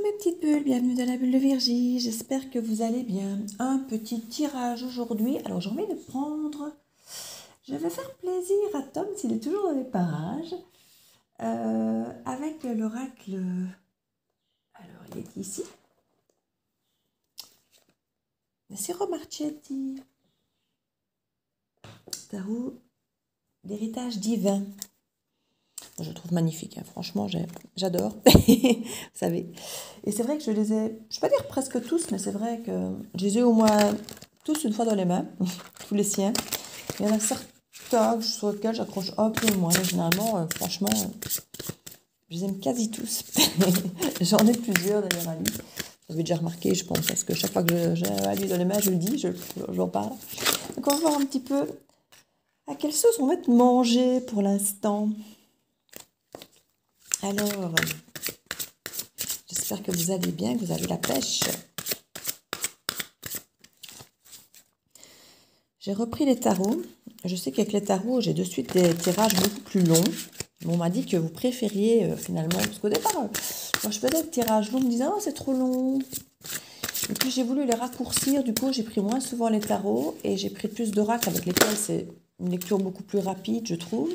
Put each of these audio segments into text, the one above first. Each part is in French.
Bonjour mes petites bulles, bienvenue dans la bulle de Virgie, j'espère que vous allez bien. Un petit tirage aujourd'hui, alors j'ai envie de prendre, je vais faire plaisir à Tom s'il est toujours dans les parages, avec l'oracle, alors il est ici, Siro Marchetti, tarot d'héritage divin. Je le trouve magnifique, hein. Franchement, j'adore, vous savez. Et c'est vrai que je les ai, je ne vais pas dire presque tous, mais c'est vrai que je les ai au moins tous une fois dans les mains, tous les siens. Il y en a certains sur lesquels j'accroche un peu moins. Mais généralement, franchement, je les aime quasi tous. J'en ai plusieurs d'ailleurs à lui. Vous avez déjà remarqué, je pense, parce que chaque fois que j'ai un lui dans les mains, je le dis, j'en parle. Donc on va voir un petit peu à quelle sauce on va être mangé pour l'instant. Alors, j'espère que vous allez bien, que vous avez la pêche. J'ai repris les tarots. Je sais qu'avec les tarots, j'ai de suite des tirages beaucoup plus longs. On m'a dit que vous préfériez finalement, parce qu'au départ, moi je faisais des tirages longs, on me disait « Oh, c'est trop long ». Et puis j'ai voulu les raccourcir, du coup j'ai pris moins souvent les tarots et j'ai pris plus d'oracles avec lesquels c'est une lecture beaucoup plus rapide, je trouve.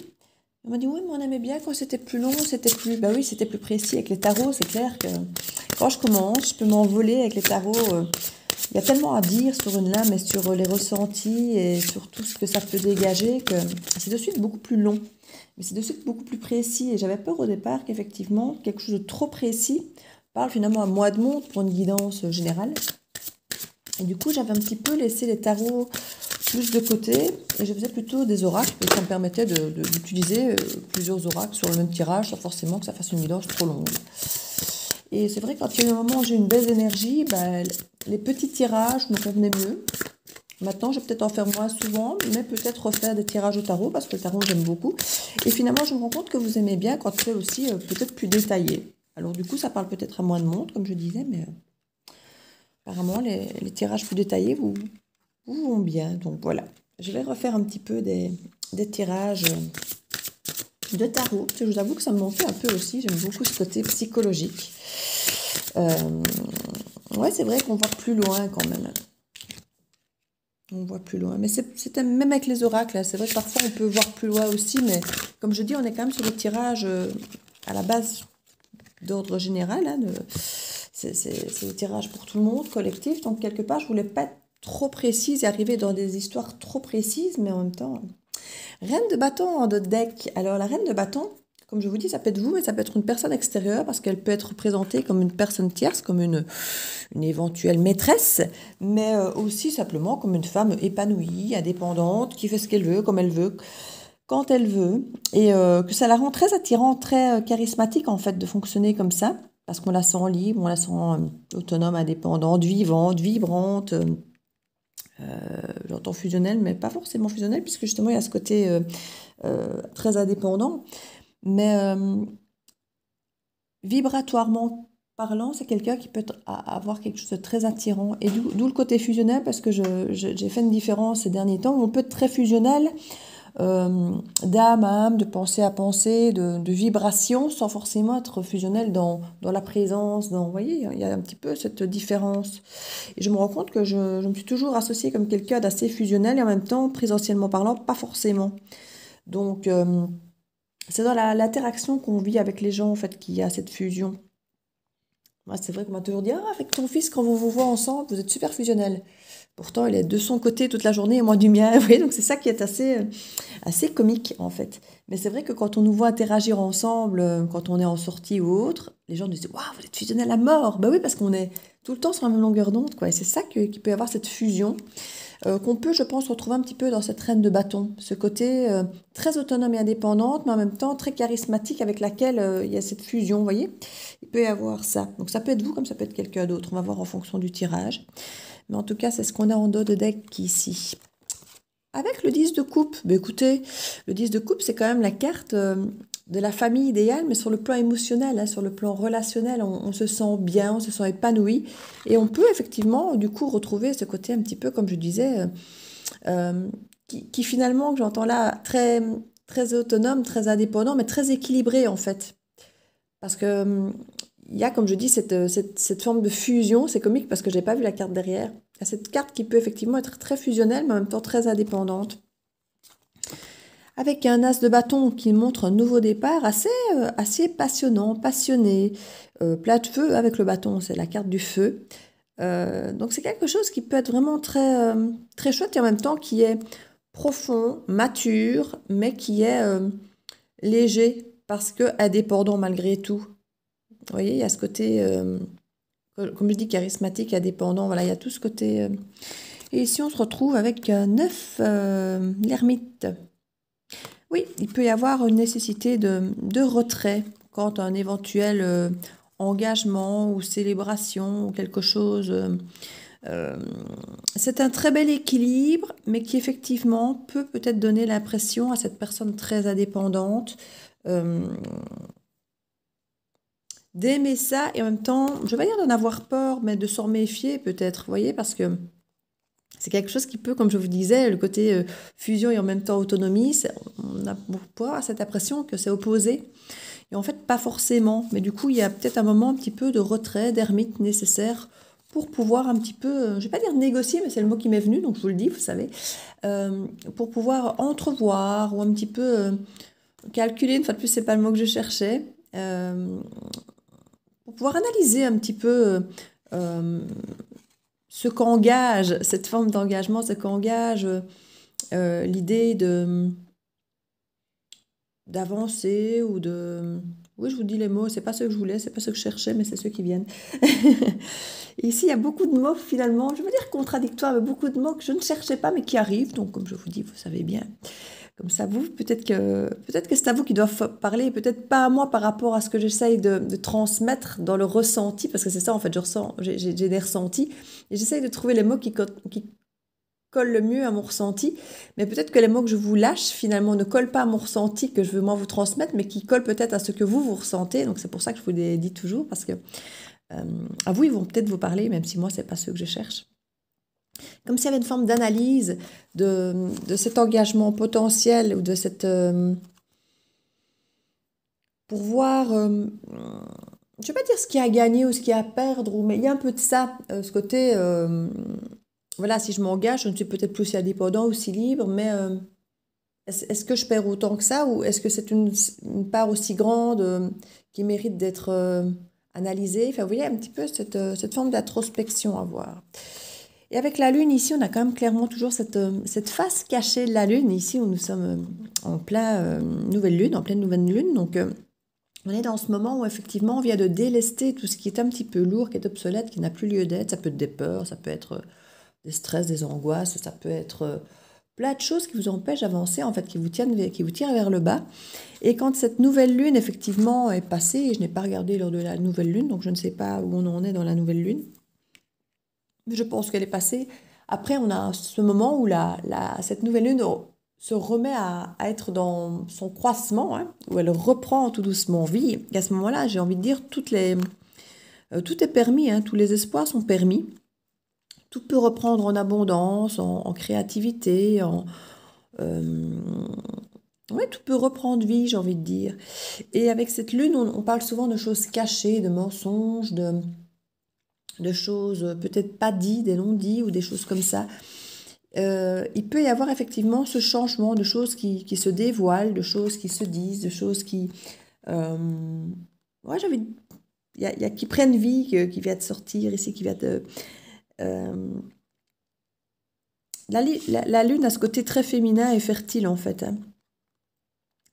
On m'a dit, oui, mais on aimait bien quand c'était plus long, c'était plus... Bah oui, c'était plus précis. Avec les tarots, c'est clair que quand je commence, je peux m'envoler avec les tarots. Il y a tellement à dire sur une lame et sur les ressentis et sur tout ce que ça peut dégager que c'est de suite beaucoup plus long. Mais c'est de suite beaucoup plus précis. Et j'avais peur au départ qu'effectivement, quelque chose de trop précis parle finalement à moi de montre pour une guidance générale. Et du coup, j'avais un petit peu laissé les tarots plus de côté et je faisais plutôt des oracles et ça me permettait d'utiliser plusieurs oracles sur le même tirage sans forcément que ça fasse une guidance trop longue. Et c'est vrai que quand il y a eu un moment où j'ai une baisse d'énergie, les petits tirages me convenaient mieux. Maintenant, je vais peut-être en faire moins souvent, mais peut-être refaire des tirages au tarot parce que le tarot, j'aime beaucoup. Et finalement, je me rends compte que vous aimez bien quand c'est aussi peut-être plus détaillé. Alors du coup, ça parle peut-être à moins de monde, comme je disais, mais apparemment, les tirages plus détaillés vous vont bien. Donc voilà, je vais refaire un petit peu des tirages de tarot. Je vous avoue que ça me manquait un peu aussi. J'aime beaucoup ce côté psychologique. Ouais, c'est vrai qu'on voit plus loin quand même. On voit plus loin. Mais c'est même avec les oracles, c'est vrai que parfois on peut voir plus loin aussi. Mais comme je dis, on est quand même sur des tirages à la base d'ordre général. Hein, c'est des tirages pour tout le monde, collectif. Donc quelque part, je voulais pas être trop précise et arriver dans des histoires trop précises, mais en même temps... Reine de bâton de deck. Alors la reine de bâton, comme je vous dis, ça peut être vous, mais ça peut être une personne extérieure parce qu'elle peut être représentée comme une personne tierce, comme une éventuelle maîtresse, mais aussi simplement comme une femme épanouie, indépendante, qui fait ce qu'elle veut, comme elle veut, quand elle veut, et que ça la rend très attirante, très charismatique en fait de fonctionner comme ça, parce qu'on la sent libre, on la sent autonome, indépendante, vivante, vibrante. J'entends fusionnel, mais pas forcément fusionnel, puisque justement il y a ce côté très indépendant. Mais vibratoirement parlant, c'est quelqu'un qui peut avoir quelque chose de très attirant. Et d'où le côté fusionnel, parce que j'ai fait une différence ces derniers temps, où on peut être très fusionnel, d'âme à âme, de pensée à pensée, de vibration, sans forcément être fusionnel dans la présence. Vous voyez, il y a un petit peu cette différence. Et je me rends compte que je me suis toujours associée comme quelqu'un d'assez fusionnel et en même temps, présentiellement parlant, pas forcément. Donc, c'est dans l'interaction qu'on vit avec les gens, en fait, qu'il y a cette fusion. Moi, c'est vrai qu'on m'a toujours dit, ah, avec ton fils, quand vous vous voyez ensemble, vous êtes super fusionnel. Pourtant, il est de son côté toute la journée et moi du mien. Vous voyez, donc c'est ça qui est assez comique, en fait. Mais c'est vrai que quand on nous voit interagir ensemble, quand on est en sortie ou autre, les gens nous disent, waouh, vous êtes fusionnel à mort. Ben oui, parce qu'on est tout le temps sur la même longueur d'onde, quoi. Et c'est ça qui peut y avoir cette fusion. Qu'on peut, je pense, retrouver un petit peu dans cette reine de bâton. Ce côté très autonome et indépendante, mais en même temps très charismatique avec laquelle il y a cette fusion, vous voyez. Il peut y avoir ça. Donc ça peut être vous comme ça peut être quelqu'un d'autre. On va voir en fonction du tirage. Mais en tout cas, c'est ce qu'on a en dos de deck ici. Avec le 10 de coupe, ben écoutez, le 10 de coupe, c'est quand même la carte de la famille idéale, mais sur le plan émotionnel, hein, sur le plan relationnel, on se sent bien, on se sent épanoui. Et on peut effectivement, du coup, retrouver ce côté un petit peu, comme je disais, qui finalement, que j'entends là, très, très autonome, très indépendant, mais très équilibré en fait. Parce que il y a, comme je dis, cette forme de fusion. C'est comique parce que je n'ai pas vu la carte derrière. Il y a cette carte qui peut effectivement être très fusionnelle, mais en même temps très indépendante. Avec un as de bâton qui montre un nouveau départ assez passionnant, passionné. Plat de feu avec le bâton, c'est la carte du feu. Donc c'est quelque chose qui peut être vraiment très chouette et en même temps qui est profond, mature, mais qui est léger parce que indépendant malgré tout. Vous voyez, il y a ce côté, comme je dis, charismatique, indépendant. Voilà, il y a tout ce côté. Et ici, on se retrouve avec 9, l'ermite. Oui, il peut y avoir une nécessité de retrait quand un éventuel engagement ou célébration ou quelque chose. C'est un très bel équilibre, mais qui effectivement peut peut-être donner l'impression à cette personne très indépendante d'aimer ça et en même temps, je ne vais pas dire d'en avoir peur, mais de s'en méfier peut-être, vous voyez, parce que c'est quelque chose qui peut, comme je vous disais, le côté fusion et en même temps autonomie, on a pour cette impression que c'est opposé. Et en fait, pas forcément. Mais du coup, il y a peut-être un moment un petit peu de retrait, d'ermite nécessaire pour pouvoir un petit peu, je ne vais pas dire négocier, mais c'est le mot qui m'est venu, donc je vous le dis, vous savez, pour pouvoir entrevoir ou un petit peu calculer, une fois de plus, c'est pas le mot que je cherchais, pour pouvoir analyser un petit peu ce qu'engage, cette forme d'engagement, ce qu'engage l'idée d'avancer ou de... Oui, je vous dis les mots, c'est pas ceux que je voulais, c'est pas ceux que je cherchais, mais c'est ceux qui viennent. Et ici, il y a beaucoup de mots finalement, je veux dire contradictoires, mais beaucoup de mots que je ne cherchais pas, mais qui arrivent. Donc, comme je vous dis, vous savez bien. Comme ça, vous, peut-être que c'est à vous qui doivent parler, peut-être pas à moi par rapport à ce que j'essaye de transmettre dans le ressenti, parce que c'est ça, en fait, j'ai des ressentis, et j'essaye de trouver les mots qui colle le mieux à mon ressenti, mais peut-être que les mots que je vous lâche finalement ne collent pas à mon ressenti que je veux moi vous transmettre, mais qui collent peut-être à ce que vous ressentez. Donc c'est pour ça que je vous les dis toujours, parce que à vous, ils vont peut-être vous parler, même si moi, c'est pas ceux que je cherche. Comme s'il y avait une forme d'analyse de cet engagement potentiel ou de cette... pour voir... je ne vais pas dire ce qu'il y a à gagner ou ce qu'il y a à perdre, mais il y a un peu de ça, ce côté... voilà, si je m'engage, je ne suis peut-être plus aussi indépendant, aussi libre, mais est-ce que je perds autant que ça ou est-ce que c'est une part aussi grande qui mérite d'être analysée? Enfin, vous voyez un petit peu cette forme d'introspection à voir. Et avec la Lune, ici, on a quand même clairement toujours cette face cachée de la Lune, ici où nous sommes en plein nouvelle Lune, en pleine nouvelle Lune. Donc, on est dans ce moment où effectivement on vient de délester tout ce qui est un petit peu lourd, qui est obsolète, qui n'a plus lieu d'être. Ça peut être des peurs, ça peut être des stress, des angoisses, ça peut être plein de choses qui vous empêchent d'avancer, en fait, qui vous tirent vers le bas. Et quand cette nouvelle lune, effectivement, est passée, et je n'ai pas regardé lors de la nouvelle lune, donc je ne sais pas où on en est dans la nouvelle lune, mais je pense qu'elle est passée. Après, on a ce moment où cette nouvelle lune se remet à être dans son croissement, hein, où elle reprend tout doucement vie. Et à ce moment-là, j'ai envie de dire, tout est permis, hein, tous les espoirs sont permis. Tout peut reprendre en abondance, en créativité, ouais, tout peut reprendre vie, j'ai envie de dire. Et avec cette lune, on parle souvent de choses cachées, de mensonges, de choses peut-être pas dites, des non-dits ou des choses comme ça. Il peut y avoir effectivement ce changement de choses qui se dévoilent, de choses qui se disent, de choses qui... ouais, il y a qui prennent vie, qui vient de sortir ici, qui vient de... la lune a ce côté très féminin et fertile en fait, hein.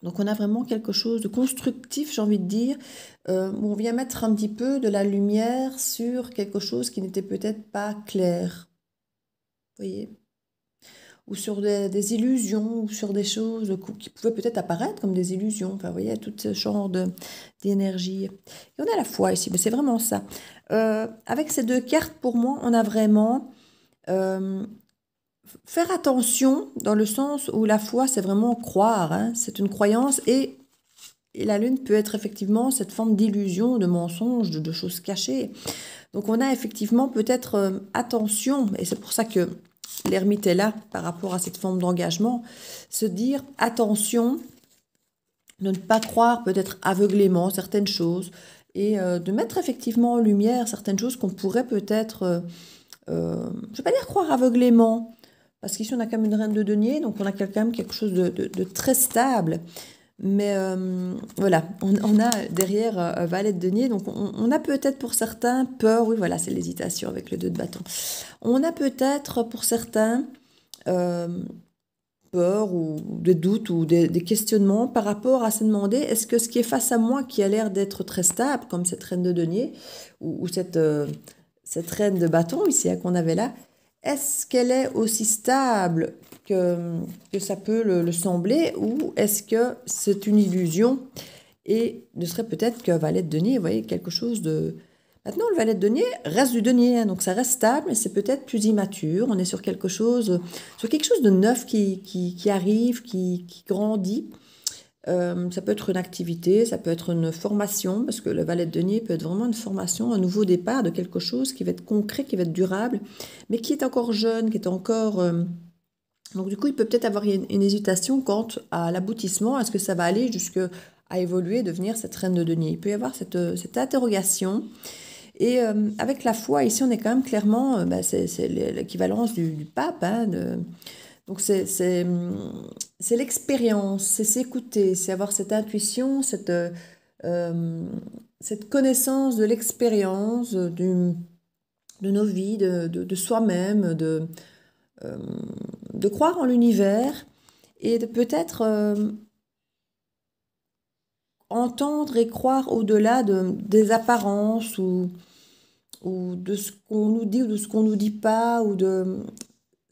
Donc on a vraiment quelque chose de constructif, j'ai envie de dire, où on vient mettre un petit peu de la lumière sur quelque chose qui n'était peut-être pas clair. Vous voyez? Ou sur des illusions, ou sur des choses qui pouvaient peut-être apparaître comme des illusions. Enfin, vous voyez, tout ce genre d'énergie. Et on a la foi ici, mais c'est vraiment ça. Avec ces deux cartes, pour moi, on a vraiment... faire attention dans le sens où la foi, c'est vraiment croire, hein, c'est une croyance et la lune peut être effectivement cette forme d'illusion, de mensonge, de choses cachées. Donc on a effectivement peut-être attention, et c'est pour ça que l'ermite est là par rapport à cette forme d'engagement, se dire attention de ne pas croire peut-être aveuglément certaines choses et de mettre effectivement en lumière certaines choses qu'on pourrait peut-être, je ne vais pas dire croire aveuglément, parce qu'ici on a quand même une reine de denier, donc on a quand même quelque chose de très stable. Mais voilà, on a derrière un valet de denier, donc on a peut-être pour certains peur, oui voilà, c'est l'hésitation avec le 2 de bâton. On a peut-être pour certains euh, peur ou des doutes ou des questionnements par rapport à se demander est-ce que ce qui est face à moi qui a l'air d'être très stable, comme cette reine de denier ou cette reine de bâton ici qu'on avait là, est-ce qu'elle est aussi stable que ça peut le sembler ou est-ce que c'est une illusion et ne serait peut-être qu'un valet de denier, vous voyez, quelque chose de... Maintenant, le valet de denier reste du denier, hein, donc ça reste stable, mais c'est peut-être plus immature. On est sur quelque chose de neuf qui arrive, qui grandit. Ça peut être une activité, ça peut être une formation, parce que le valet de denier peut être vraiment une formation, un nouveau départ de quelque chose qui va être concret, qui va être durable, mais qui est encore jeune, qui est encore... Donc du coup, il peut peut-être avoir une hésitation quant à l'aboutissement. Est-ce que ça va aller jusqu'à évoluer, devenir cette reine de denier? Il peut y avoir cette interrogation. Et avec la foi, ici, on est quand même clairement, c'est l'équivalence du pape. Hein, donc c'est l'expérience, c'est s'écouter, c'est avoir cette intuition, cette connaissance de l'expérience, de nos vies, de soi-même, de croire en l'univers et de peut-être entendre et croire au-delà des apparences ou de ce qu'on nous dit ou de ce qu'on nous dit pas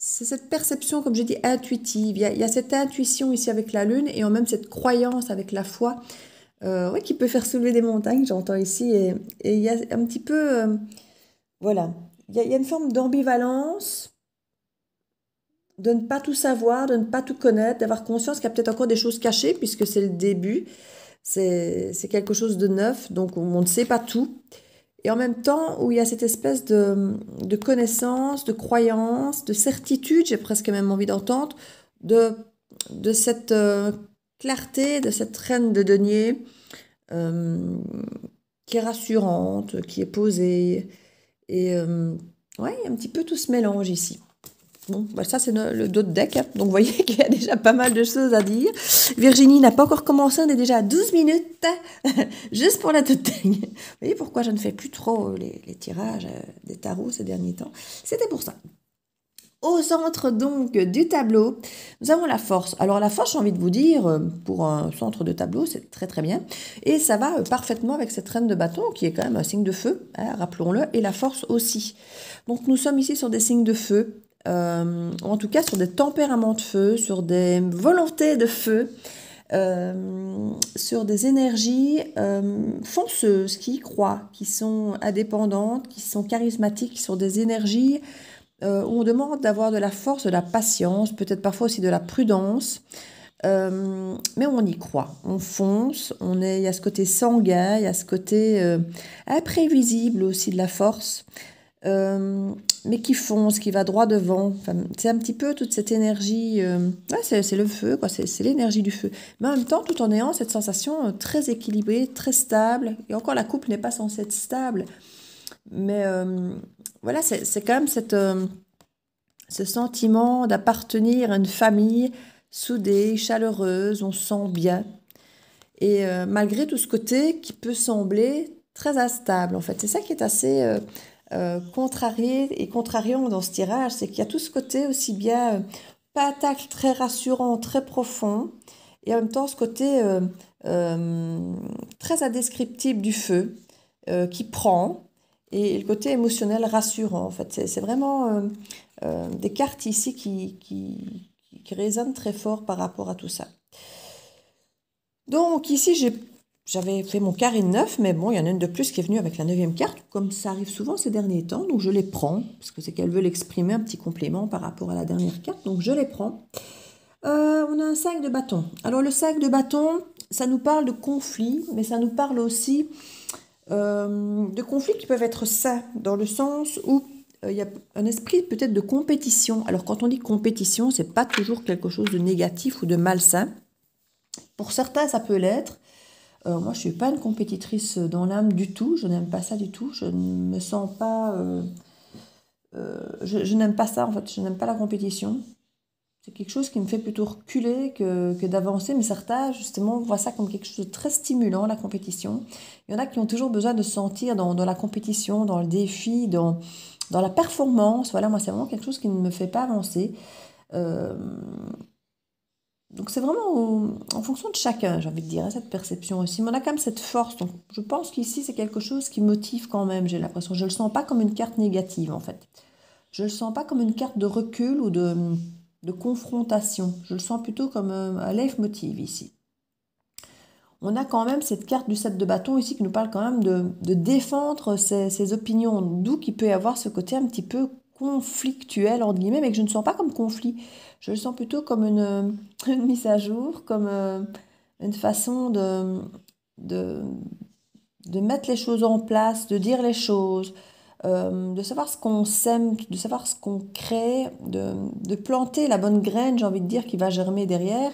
c'est cette perception, comme j'ai dit, intuitive. Il y a cette intuition ici avec la lune et en même cette croyance avec la foi ouais, qui peut faire soulever des montagnes, j'entends ici. Et il y a un petit peu... voilà. Il y a une forme d'ambivalence, de ne pas tout savoir, de ne pas tout connaître, d'avoir conscience qu'il y a peut-être encore des choses cachées, puisque c'est le début, c'est quelque chose de neuf, donc on ne sait pas tout. Et en même temps, où il y a cette espèce de connaissance, de croyance, de certitude, j'ai presque même envie d'entendre, de cette clarté, de cette reine de denier, euh, qui est rassurante, qui est posée. Et ouais, il y a un petit peu tout ce mélange ici. Bon, bah ça c'est le dos de deck, hein. Donc vous voyez qu'il y a déjà pas mal de choses à dire. Virginie n'a pas encore commencé, on est déjà à 12 minutes, juste pour la toute deck. Vous voyez pourquoi je ne fais plus trop les tirages des tarots ces derniers temps? C'était pour ça. Au centre donc du tableau, nous avons la force. Alors la force, j'ai envie de vous dire, pour un centre de tableau, c'est très très bien. Et ça va parfaitement avec cette reine de bâton, qui est quand même un signe de feu, hein, rappelons-le, et la force aussi. Donc nous sommes ici sur des signes de feu, en tout cas sur des tempéraments de feu, sur des volontés de feu, sur des énergies fonceuses, qui y croient, qui sont indépendantes, qui sont charismatiques, sur des énergies où on demande d'avoir de la force, de la patience, peut-être parfois aussi de la prudence, mais on y croit, on fonce, il y a ce côté sanguin, il y a ce côté imprévisible aussi de la force, mais qui fonce, qui va droit devant. Enfin, c'est un petit peu toute cette énergie, ouais, c'est le feu, quoi, c'est l'énergie du feu. Mais en même temps, tout en ayant cette sensation très équilibrée, très stable, et encore la coupe n'est pas censée être stable, mais voilà, c'est quand même ce sentiment d'appartenir à une famille soudée, chaleureuse, on se sent bien. Et malgré tout ce côté qui peut sembler très instable, en fait. C'est ça qui est assez contrarié et contrariant dans ce tirage, c'est qu'il y a tout ce côté aussi bien pas tacle, très rassurant, très profond, et en même temps ce côté très indescriptible du feu qui prend, et le côté émotionnel rassurant, en fait. C'est vraiment des cartes ici qui résonnent très fort par rapport à tout ça. Donc ici, j'avais fait mon carré de 9, mais bon, il y en a une de plus qui est venue avec la 9e carte, comme ça arrive souvent ces derniers temps, donc je les prends, parce que c'est qu'elle veut l'exprimer, un petit complément par rapport à la dernière carte, donc je les prends. On a un 5 de bâton. Alors le 5 de bâton, ça nous parle de conflits, mais ça nous parle aussi de conflits qui peuvent être sains, dans le sens où il y a un esprit peut-être de compétition. Alors quand on dit compétition, c'est pas toujours quelque chose de négatif ou de malsain. Pour certains, ça peut l'être. Moi, je suis pas une compétitrice dans l'âme du tout. Je n'aime pas ça du tout. Je ne me sens pas... je n'aime pas ça, en fait. Je n'aime pas la compétition. C'est quelque chose qui me fait plutôt reculer que d'avancer, mais certains, justement, voient ça comme quelque chose de très stimulant, la compétition. Il y en a qui ont toujours besoin de se sentir dans la compétition, dans le défi, dans la performance. Voilà, moi, c'est vraiment quelque chose qui ne me fait pas avancer. Euh, donc, c'est vraiment en fonction de chacun, j'ai envie de dire, hein, cette perception aussi. Mais on a quand même cette force. Donc, je pense qu'ici, c'est quelque chose qui motive quand même, j'ai l'impression. Je ne le sens pas comme une carte négative, en fait. Je ne le sens pas comme une carte de recul ou de confrontation. Je le sens plutôt comme un leitmotiv ici. On a quand même cette carte du 7 de bâton ici qui nous parle quand même de défendre ses opinions, d'où qu'il peut y avoir ce côté un petit peu conflictuel, entre guillemets, mais que je ne sens pas comme conflit. Je le sens plutôt comme une mise à jour, comme une façon de, de mettre les choses en place, de dire les choses, de savoir ce qu'on sème, de savoir ce qu'on crée, de planter la bonne graine, j'ai envie de dire, qui va germer derrière.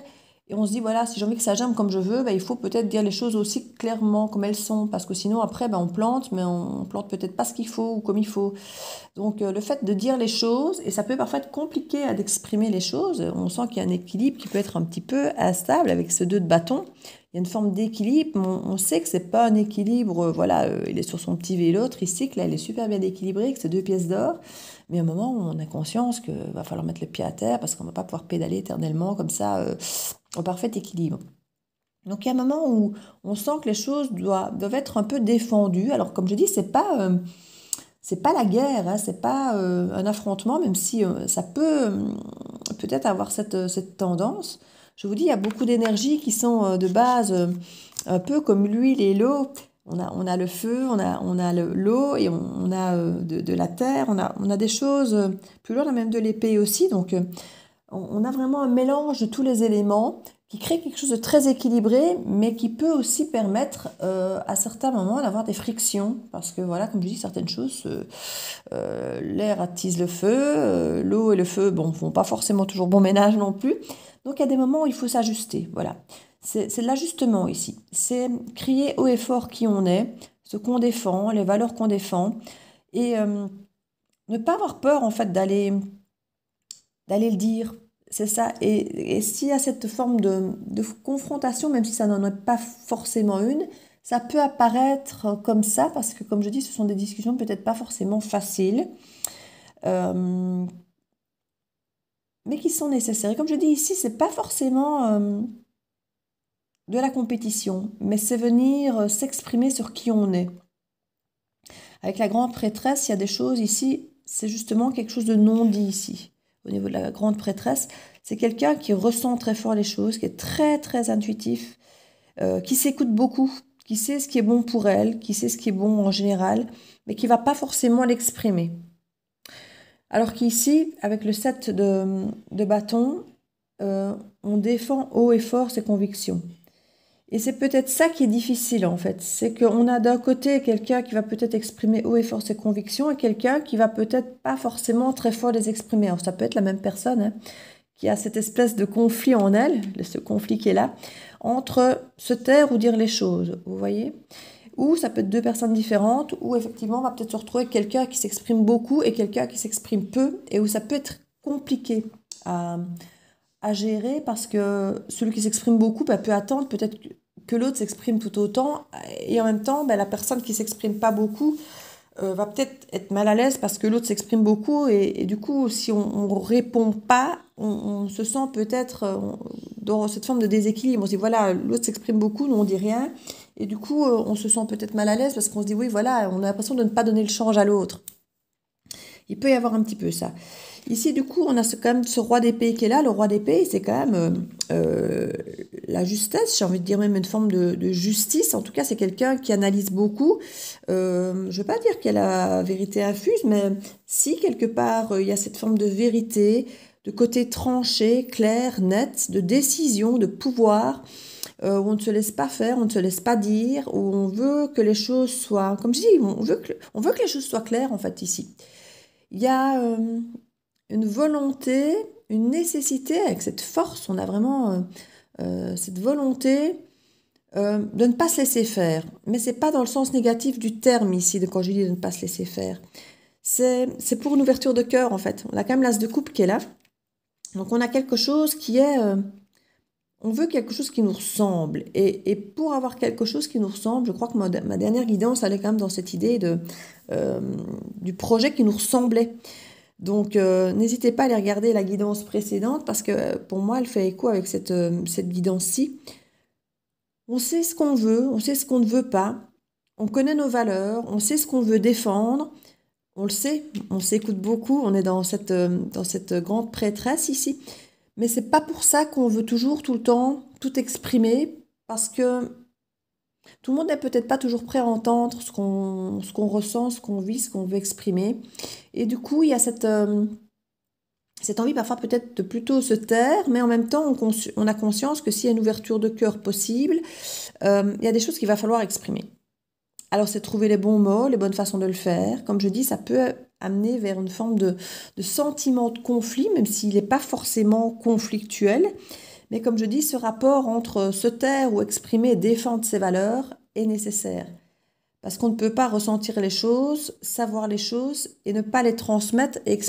Et on se dit, voilà, si j'ai envie que ça germe comme je veux, ben, il faut peut-être dire les choses aussi clairement comme elles sont, parce que sinon, après, ben, on plante, mais on plante peut-être pas ce qu'il faut ou comme il faut. Donc, le fait de dire les choses, et ça peut parfois être compliqué d'exprimer les choses, on sent qu'il y a un équilibre qui peut être un petit peu instable avec ce 2 de bâton. Il y a une forme d'équilibre, mais on sait que c'est pas un équilibre, voilà, il est sur son petit vélo tricycle, là, il est super bien équilibré avec ses 2 pièces d'or, mais à un moment, on a conscience qu'il va falloir mettre le pied à terre parce qu'on ne va pas pouvoir pédaler éternellement comme ça, au parfait équilibre. Donc il y a un moment où on sent que les choses doivent être un peu défendues. Alors comme je dis, c'est pas la guerre, hein, c'est pas un affrontement, même si ça peut peut-être avoir cette tendance. Je vous dis, il y a beaucoup d'énergies qui sont de base un peu comme l'huile et l'eau. On a le feu, on a l'eau et on a de la terre, on a des choses, plus loin, on a même de l'épée aussi. Donc on a vraiment un mélange de tous les éléments qui crée quelque chose de très équilibré, mais qui peut aussi permettre à certains moments d'avoir des frictions. Parce que voilà, comme je dis, certaines choses, l'air attise le feu, l'eau et le feu, bon, font pas forcément toujours bon ménage non plus. Donc il y a des moments où il faut s'ajuster. Voilà. C'est l'ajustement ici. C'est crier haut et fort qui on est, ce qu'on défend, les valeurs qu'on défend. Et ne pas avoir peur en fait d'aller le dire. C'est ça. Et s'il y a cette forme de confrontation, même si ça n'en est pas forcément une, ça peut apparaître comme ça, parce que comme je dis, ce sont des discussions peut-être pas forcément faciles, euh, mais qui sont nécessaires. Et comme je dis ici, c'est pas forcément de la compétition, mais c'est venir s'exprimer sur qui on est. Avec la grande prêtresse, il y a des choses ici, c'est justement quelque chose de non dit ici. Au niveau de la grande prêtresse, c'est quelqu'un qui ressent très fort les choses, qui est très très intuitif, qui s'écoute beaucoup, qui sait ce qui est bon pour elle, qui sait ce qui est bon en général, mais qui va pas forcément l'exprimer. Alors qu'ici, avec le 7 de bâton, on défend haut et fort ses convictions. Et c'est peut-être ça qui est difficile en fait. C'est qu'on a d'un côté quelqu'un qui va peut-être exprimer haut et fort ses convictions et quelqu'un qui va peut-être pas forcément très fort les exprimer. Alors ça peut être la même personne hein, qui a cette espèce de conflit en elle, ce conflit qui est là, entre se taire ou dire les choses, vous voyez? Ou ça peut être deux personnes différentes, où effectivement on va peut-être se retrouver avec quelqu'un qui s'exprime beaucoup et quelqu'un qui s'exprime peu, et où ça peut être compliqué à, à gérer parce que celui qui s'exprime beaucoup bah, peut attendre peut-être que l'autre s'exprime tout autant et en même temps bah, la personne qui s'exprime pas beaucoup va peut-être être mal à l'aise parce que l'autre s'exprime beaucoup et du coup si on répond pas on se sent peut-être dans cette forme de déséquilibre. On se dit voilà l'autre s'exprime beaucoup, nous on dit rien et du coup on se sent peut-être mal à l'aise parce qu'on se dit oui voilà on a l'impression de ne pas donner le change à l'autre. Il peut y avoir un petit peu ça. Ici, du coup, on a quand même ce roi d'épée qui est là. Le roi d'épée, c'est quand même la justesse, j'ai envie de dire même une forme de justice. En tout cas, c'est quelqu'un qui analyse beaucoup. Je ne veux pas dire qu'il y a la vérité infuse, mais si quelque part, il y a cette forme de vérité, de côté tranché, clair, net, de décision, de pouvoir, où on ne se laisse pas faire, on ne se laisse pas dire, où on veut que les choses soient, comme je dis, on veut que les choses soient claires, en fait, ici. Il y a une volonté, une nécessité, avec cette force, on a vraiment cette volonté de ne pas se laisser faire. Mais c'est pas dans le sens négatif du terme ici, quand je dis de ne pas se laisser faire. C'est pour une ouverture de cœur, en fait. On a quand même l'as de coupe qui est là. Donc on a quelque chose qui est... on veut quelque chose qui nous ressemble. Et pour avoir quelque chose qui nous ressemble, je crois que ma dernière guidance allait quand même dans cette idée euh, du projet qui nous ressemblait. Donc n'hésitez pas à aller regarder la guidance précédente parce que pour moi, elle fait écho avec cette guidance-ci. On sait ce qu'on veut, on sait ce qu'on ne veut pas, on connaît nos valeurs, on sait ce qu'on veut défendre, on le sait, on s'écoute beaucoup, on est dans cette grande prêtresse ici. Mais c'est pas pour ça qu'on veut toujours, tout le temps, tout exprimer, parce que tout le monde n'est peut-être pas toujours prêt à entendre ce qu'on ressent, ce qu'on vit, ce qu'on veut exprimer. Et du coup, il y a cette envie parfois peut-être de plutôt se taire, mais en même temps, on a conscience que s'il y a une ouverture de cœur possible, il y a des choses qu'il va falloir exprimer. Alors, c'est trouver les bons mots, les bonnes façons de le faire. Comme je dis, ça peut amener vers une forme de sentiment de conflit, même s'il n'est pas forcément conflictuel. Mais comme je dis, ce rapport entre se taire ou exprimer et défendre ses valeurs est nécessaire. Parce qu'on ne peut pas ressentir les choses, savoir les choses et ne pas les transmettre et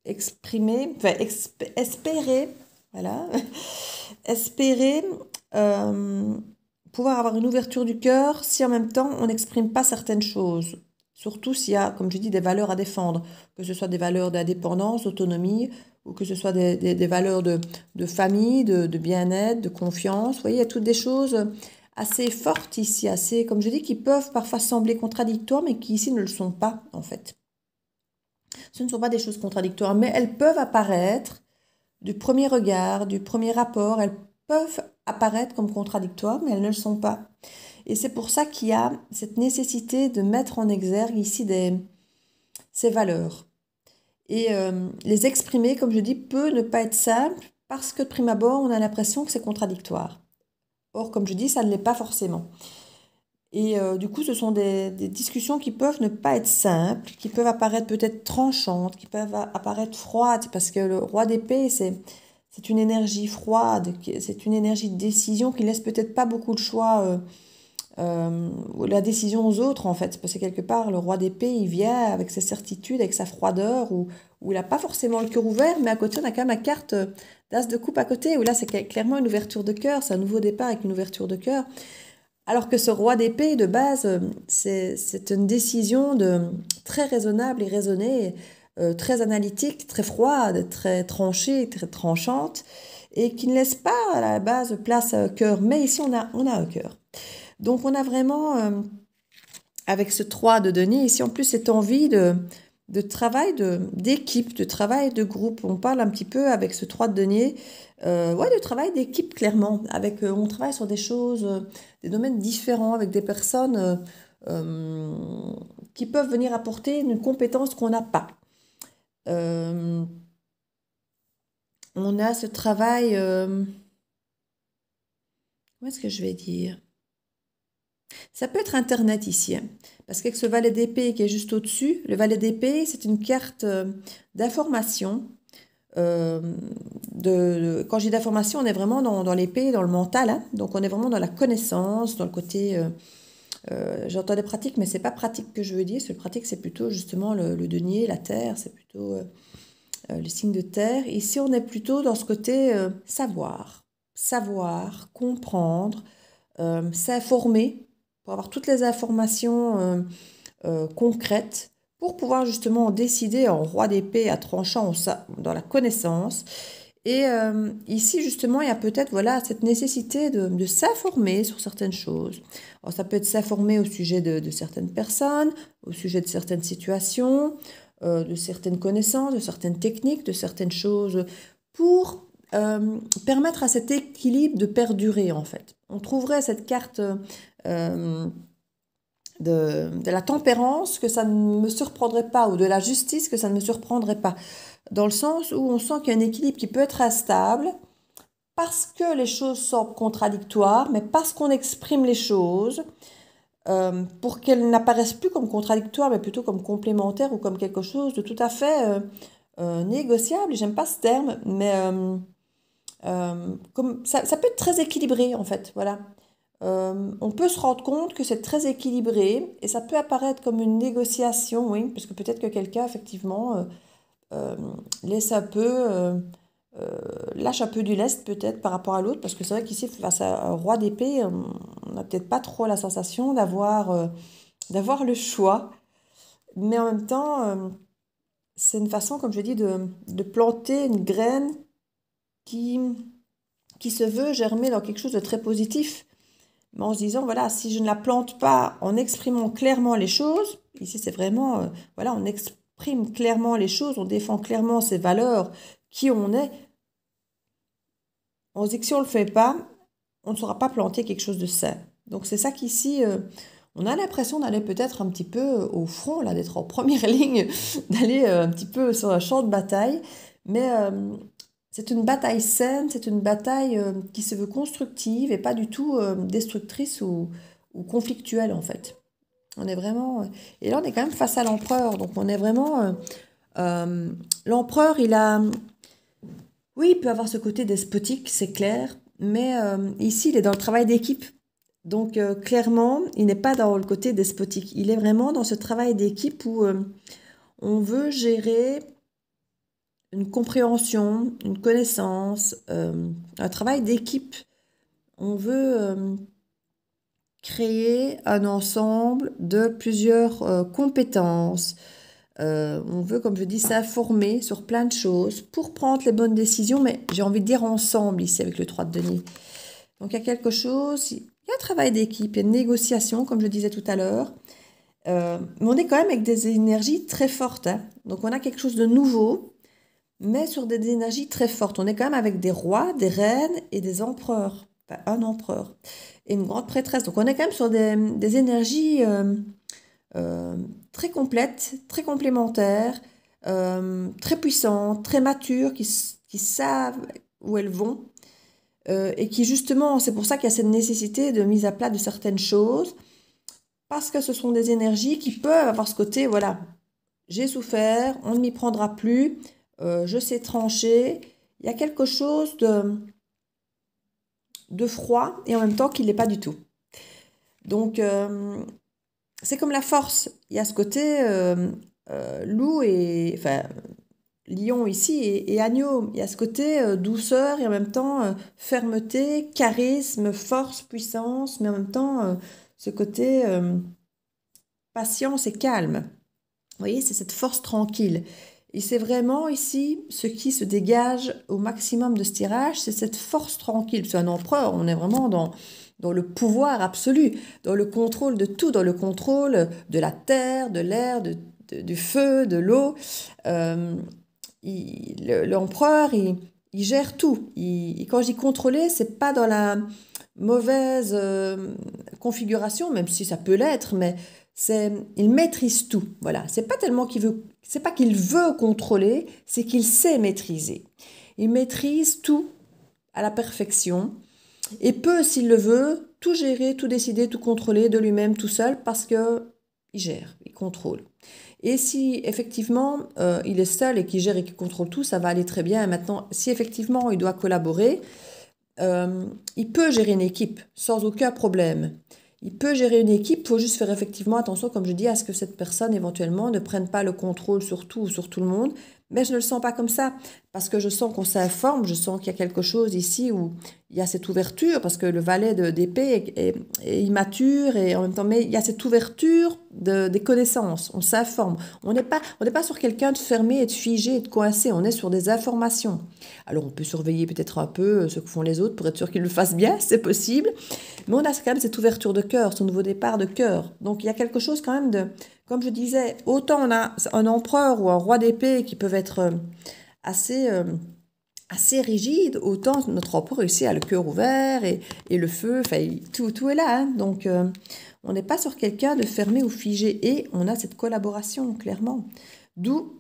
exprimer, enfin espérer, voilà, espérer pouvoir avoir une ouverture du cœur si en même temps on n'exprime pas certaines choses. Surtout s'il y a, comme je dis, des valeurs à défendre, que ce soit des valeurs d'indépendance, d'autonomie, ou que ce soit des valeurs de famille, de bien-être, de confiance. Vous voyez, il y a toutes des choses assez fortes ici, assez, comme je dis, qui peuvent parfois sembler contradictoires, mais qui ici ne le sont pas, en fait. Ce ne sont pas des choses contradictoires, mais elles peuvent apparaître du premier regard, du premier rapport, elles peuvent apparaître comme contradictoires, mais elles ne le sont pas. Et c'est pour ça qu'il y a cette nécessité de mettre en exergue ici ces valeurs. Et les exprimer, comme je dis, peut ne pas être simple parce que de prime abord, on a l'impression que c'est contradictoire. Or, comme je dis, ça ne l'est pas forcément. Et du coup, ce sont des discussions qui peuvent ne pas être simples, qui peuvent apparaître peut-être tranchantes, qui peuvent apparaître froides, parce que le roi d'épée, c'est une énergie froide, c'est une énergie de décision qui laisse peut-être pas beaucoup de choix, la décision aux autres, en fait. Parce que quelque part, le roi d'épée, il vient avec ses certitudes, avec sa froideur, où il n'a pas forcément le cœur ouvert, mais à côté, on a quand même la carte d'as de coupe à côté, où là, c'est clairement une ouverture de cœur, c'est un nouveau départ avec une ouverture de cœur. Alors que ce roi d'épée, de base, c'est une décision très raisonnable et raisonnée, très analytique, très froide, très tranchée, très tranchante, et qui ne laisse pas à la base place à cœur. Mais ici, on a un cœur. Donc, on a vraiment, avec ce 3 de denier, ici, en plus, cette envie de travail d'équipe, de travail de groupe. On parle un petit peu avec ce 3 de denier, ouais, de travail d'équipe, clairement. On travaille sur des choses, des domaines différents, avec des personnes qui peuvent venir apporter une compétence qu'on n'a pas. Euh, on a ce travail, comment est-ce que je vais dire? Ça peut être Internet ici, hein, parce qu'avec ce valet d'épée qui est juste au-dessus, le valet d'épée, c'est une carte d'information. Euh, quand je dis d'information, on est vraiment dans l'épée, dans le mental, hein. Donc on est vraiment dans la connaissance, dans le côté... j'entends des pratiques, mais c'est pas pratique que je veux dire. Ce pratique, c'est plutôt justement le denier, la terre, c'est plutôt le signe de terre. Ici, on est plutôt dans ce côté savoir, comprendre, s'informer, pour avoir toutes les informations concrètes, pour pouvoir justement décider en roi d'épée à tranchant dans la connaissance. Et ici, justement, il y a peut-être voilà, cette nécessité de s'informer sur certaines choses. Alors, ça peut être s'informer au sujet de certaines personnes, au sujet de certaines situations, de certaines connaissances, de certaines techniques, de certaines choses, pour permettre à cet équilibre de perdurer, en fait. On trouverait cette carte de la tempérance que ça ne me surprendrait pas, ou de la justice que ça ne me surprendrait pas, dans le sens où on sent qu'il y a un équilibre qui peut être instable, parce que les choses semblent contradictoires, mais parce qu'on exprime les choses, pour qu'elles n'apparaissent plus comme contradictoires, mais plutôt comme complémentaires ou comme quelque chose de tout à fait négociable. J'aime pas ce terme, mais comme ça peut être très équilibré en fait, voilà. on peut se rendre compte que c'est très équilibré et ça peut apparaître comme une négociation, oui, parce que peut-être que quelqu'un, effectivement, euh, laisse un peu, lâche un peu du lest peut-être par rapport à l'autre, parce que c'est vrai qu'ici, face à un roi d'épée, on n'a peut-être pas trop la sensation d'avoir le choix, mais en même temps, c'est une façon, comme je dis, de planter une graine qui, qui se veut germer dans quelque chose de très positif. Mais en se disant, voilà, si je ne la plante pas en exprimant clairement les choses, ici c'est vraiment, voilà, on exprime clairement les choses, on défend clairement ses valeurs, qui on est, on se dit que si on ne le fait pas, on ne saura pas planter quelque chose de sain. Donc c'est ça qu'ici, on a l'impression d'aller peut-être un petit peu au front, là, d'être en première ligne, d'aller un petit peu sur un champ de bataille, mais c'est une bataille saine, c'est une bataille qui se veut constructive et pas du tout destructrice ou conflictuelle en fait. On est vraiment... Et là, on est quand même face à l'empereur, donc on est vraiment... l'empereur, il a... Oui, il peut avoir ce côté despotique, c'est clair, mais ici, il est dans le travail d'équipe. Donc, clairement, il n'est pas dans le côté despotique. Il est vraiment dans ce travail d'équipe où on veut gérer une compréhension, une connaissance, un travail d'équipe. On veut créer un ensemble de plusieurs compétences. On veut, comme je dis, s'informer sur plein de choses pour prendre les bonnes décisions, mais j'ai envie de dire ensemble ici avec le 3 de denier. Donc il y a quelque chose, il y a un travail d'équipe, il y a une négociation, comme je disais tout à l'heure. Mais on est quand même avec des énergies très fortes, hein. Donc on a quelque chose de nouveau, mais sur des énergies très fortes. On est quand même avec des rois, des reines et des empereurs. Enfin, un empereur et une grande prêtresse. Donc on est quand même sur des énergies euh, très complètes, très complémentaires, très puissantes, très matures, qui savent où elles vont. Et qui justement, c'est pour ça qu'il y a cette nécessité de mise à plat de certaines choses, parce que ce sont des énergies qui peuvent avoir ce côté, voilà, j'ai souffert, on ne m'y prendra plus, je sais trancher. Il y a quelque chose de froid et en même temps qu'il n'est pas du tout. Donc, c'est comme la force. Il y a ce côté loup et, enfin, lion ici et agneau. Il y a ce côté douceur et en même temps fermeté, charisme, force, puissance, mais en même temps ce côté patience et calme. Vous voyez, c'est cette force tranquille. Et c'est vraiment ici ce qui se dégage au maximum de ce tirage, c'est cette force tranquille. C'est un empereur, on est vraiment dans le pouvoir absolu, dans le contrôle de tout, dans le contrôle de la terre, de l'air, du feu, de l'eau. Euh, L'empereur, il gère tout. Quand je dis contrôler, c'est pas dans la mauvaise configuration, même si ça peut l'être, mais il maîtrise tout. Voilà, c'est pas tellement qu'il veut, c'est pas qu'il veut contrôler, c'est qu'il sait maîtriser. Il maîtrise tout à la perfection et peut, s'il le veut, tout gérer, tout décider, tout contrôler de lui-même tout seul parce que il gère, il contrôle. Et si effectivement il est seul et qu'il gère et qu'il contrôle tout, ça va aller très bien. Et maintenant, si effectivement il doit collaborer, il peut gérer une équipe sans aucun problème. Il peut gérer une équipe, il faut juste faire effectivement attention, comme je dis, à ce que cette personne éventuellement ne prenne pas le contrôle sur tout ou sur tout le monde. Mais je ne le sens pas comme ça, parce que je sens qu'on s'informe, je sens qu'il y a quelque chose ici où il y a cette ouverture, parce que le valet d'épée est immature, et en même temps, mais il y a cette ouverture des connaissances, on s'informe. On n'est pas sur quelqu'un de fermé et de figé et de coincé, on est sur des informations. Alors on peut surveiller peut-être un peu ce que font les autres pour être sûr qu'ils le fassent bien, c'est possible, mais on a quand même cette ouverture de cœur, ce nouveau départ de cœur. Donc il y a quelque chose quand même de, comme je disais, autant on a un empereur ou un roi d'épée qui peuvent être assez, assez rigides, autant notre empereur ici a le cœur ouvert et le feu, enfin tout est là, hein. Donc on n'est pas sur quelqu'un de fermé ou figé et on a cette collaboration clairement. D'où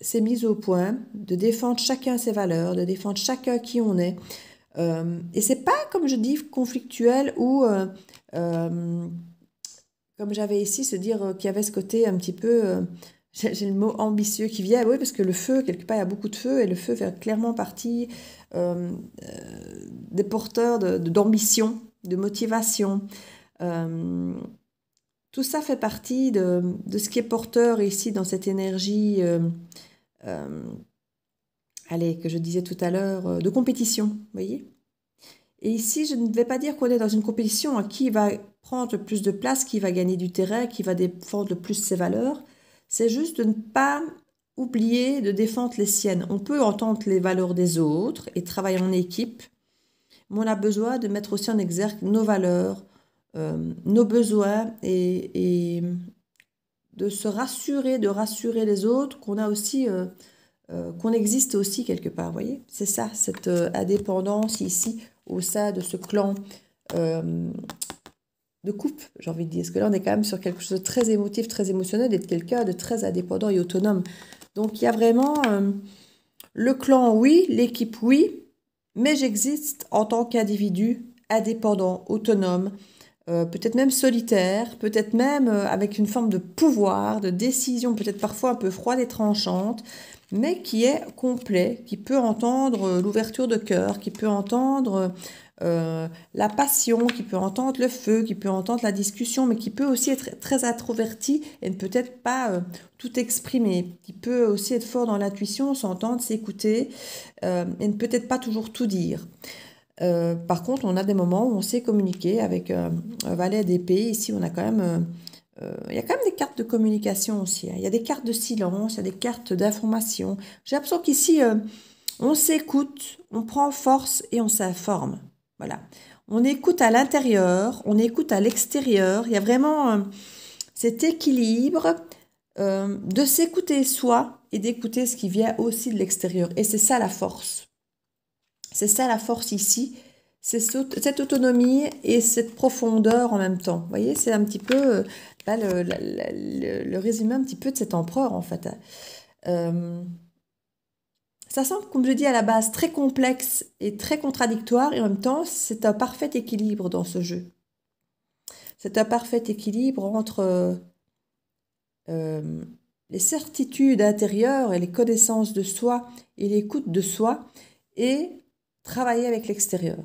ces mises au point, de défendre chacun ses valeurs, de défendre chacun qui on est. Et c'est pas, comme je dis, conflictuel ou, comme j'avais ici, se dire qu'il y avait ce côté un petit peu, j'ai le mot ambitieux qui vient, oui, parce que le feu, quelque part, il y a beaucoup de feu, et le feu fait clairement partie des porteurs d'ambition. de motivation. Tout ça fait partie de ce qui est porteur ici dans cette énergie, allez, que je disais tout à l'heure, de compétition, vous voyez? Et ici, je ne vais pas dire qu'on est dans une compétition à qui va prendre le plus de place, qui va gagner du terrain, qui va défendre le plus ses valeurs. C'est juste de ne pas oublier de défendre les siennes. On peut entendre les valeurs des autres et travailler en équipe, mais on a besoin de mettre aussi en exergue nos valeurs, nos besoins et de se rassurer, de rassurer les autres qu'on a aussi, qu'on existe aussi quelque part, vous voyez? C'est ça, cette indépendance ici au sein de ce clan de couple, j'ai envie de dire. Parce que là, on est quand même sur quelque chose de très émotif, très émotionnel, d'être quelqu'un de très indépendant et autonome. Donc, il y a vraiment le clan, oui, l'équipe, oui, mais j'existe en tant qu'individu indépendant, autonome, peut-être même solitaire, peut-être même avec une forme de pouvoir, de décision, peut-être parfois un peu froide et tranchante, mais qui est complet, qui peut entendre l'ouverture de cœur, qui peut entendre la passion, qui peut entendre le feu, qui peut entendre la discussion, mais qui peut aussi être très introverti et ne peut-être pas tout exprimer, qui peut aussi être fort dans l'intuition, s'entendre, s'écouter et ne peut-être pas toujours tout dire. Par contre, on a des moments où on sait communiquer avec un valet d'épée. Ici, on a quand même, il y a quand même des cartes de communication aussi, hein. Il y a des cartes de silence, il y a des cartes d'information. J'ai l'impression qu'ici, on s'écoute, on prend force et on s'informe. Voilà. On écoute à l'intérieur, on écoute à l'extérieur. Il y a vraiment cet équilibre de s'écouter soi et d'écouter ce qui vient aussi de l'extérieur. Et c'est ça la force. C'est ça la force ici, c'est cette autonomie et cette profondeur en même temps. Vous voyez, c'est un petit peu là, le résumé un petit peu de cet empereur en fait. Ça semble, comme je dis à la base, très complexe et très contradictoire et en même temps, c'est un parfait équilibre dans ce jeu. C'est un parfait équilibre entre les certitudes intérieures et les connaissances de soi et l'écoute de soi et travailler avec l'extérieur.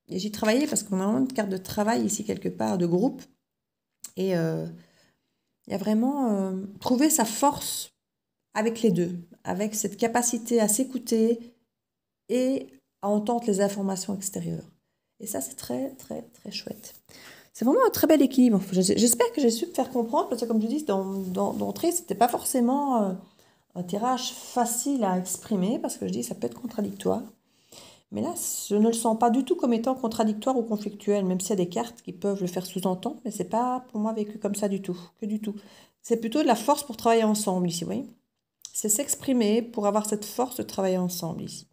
Et j'y travaillais parce qu'on a vraiment une carte de travail ici quelque part, de groupe. Et il y a vraiment trouver sa force avec les deux, avec cette capacité à s'écouter et à entendre les informations extérieures. Et ça, c'est très, très, très chouette. C'est vraiment un très bel équilibre. J'espère que j'ai su me faire comprendre, parce que comme je dis, d'entrée, c'était pas forcément un tirage facile à exprimer, parce que je dis, ça peut être contradictoire. Mais là, je ne le sens pas du tout comme étant contradictoire ou conflictuel, même s'il y a des cartes qui peuvent le faire sous-entendre, mais c'est pas pour moi vécu comme ça du tout, que du tout. C'est plutôt de la force pour travailler ensemble ici, vous voyez. C'est s'exprimer pour avoir cette force de travailler ensemble ici.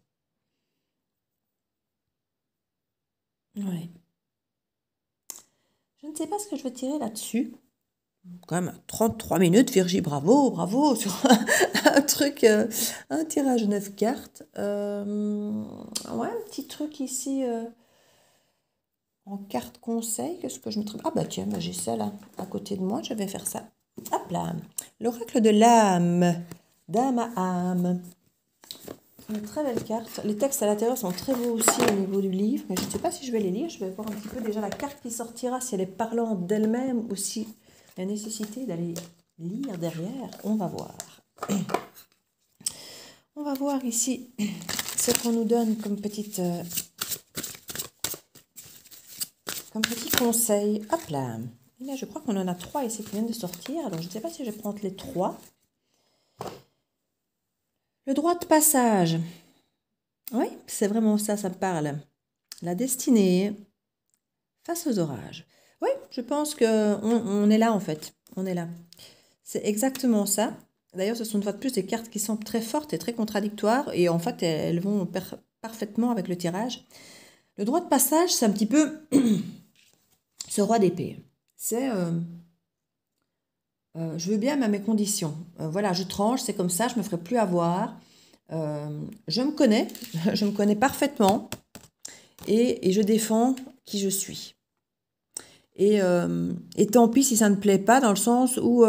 Ouais. Je ne sais pas ce que je vais tirer là-dessus. Quand même 33 minutes, Virgie, bravo, bravo, sur un truc, un tirage 9 cartes. Ouais, un petit truc ici en carte conseil. Qu'est-ce que je mettrais? Ah bah tiens, bah, j'ai ça là, à côté de moi, je vais faire ça. Hop là, l'oracle de l'âme, dame à âme. Une très belle carte. Les textes à l'intérieur sont très beaux aussi au niveau du livre, mais je ne sais pas si je vais les lire. Je vais voir un petit peu déjà la carte qui sortira, si elle est parlante d'elle-même ou si la nécessité d'aller lire derrière. On va voir. On va voir ici ce qu'on nous donne comme petit conseil. Hop là. Et là, je crois qu'on en a 3 ici qui viennent de sortir. Alors, je ne sais pas si je vais prendre les 3. Le droit de passage. Oui, c'est vraiment ça, ça me parle. La destinée face aux orages. Oui, je pense qu'on est là en fait. On est là. C'est exactement ça. D'ailleurs, ce sont une fois de plus des cartes qui sont très fortes et très contradictoires. Et en fait, elles vont parfaitement avec le tirage. Le droit de passage, c'est un petit peu ce roi d'épée. C'est je veux bien, mais à mes conditions. Voilà, je tranche, c'est comme ça, je ne me ferai plus avoir. Je me connais, je me connais parfaitement et je défends qui je suis. Et tant pis si ça ne plaît pas, dans le sens où,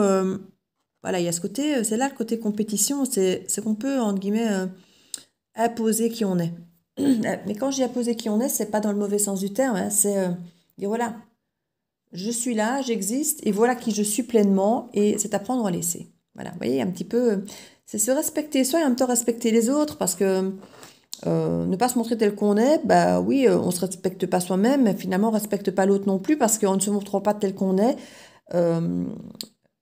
voilà, il y a ce côté, c'est là le côté compétition, c'est qu'on peut, entre guillemets, imposer qui on est. Mais quand je dis imposer qui on est, c'est pas dans le mauvais sens du terme, hein, c'est Dire voilà, je suis là, j'existe, et voilà qui je suis pleinement, et c'est apprendre à laisser. Voilà, vous voyez, un petit peu, c'est se respecter soi et en même temps respecter les autres, parce que ne pas se montrer tel qu'on est, bah oui, on se respecte pas soi-même, mais finalement on respecte pas l'autre non plus, parce qu'on ne se montre pas tel qu'on est. Euh,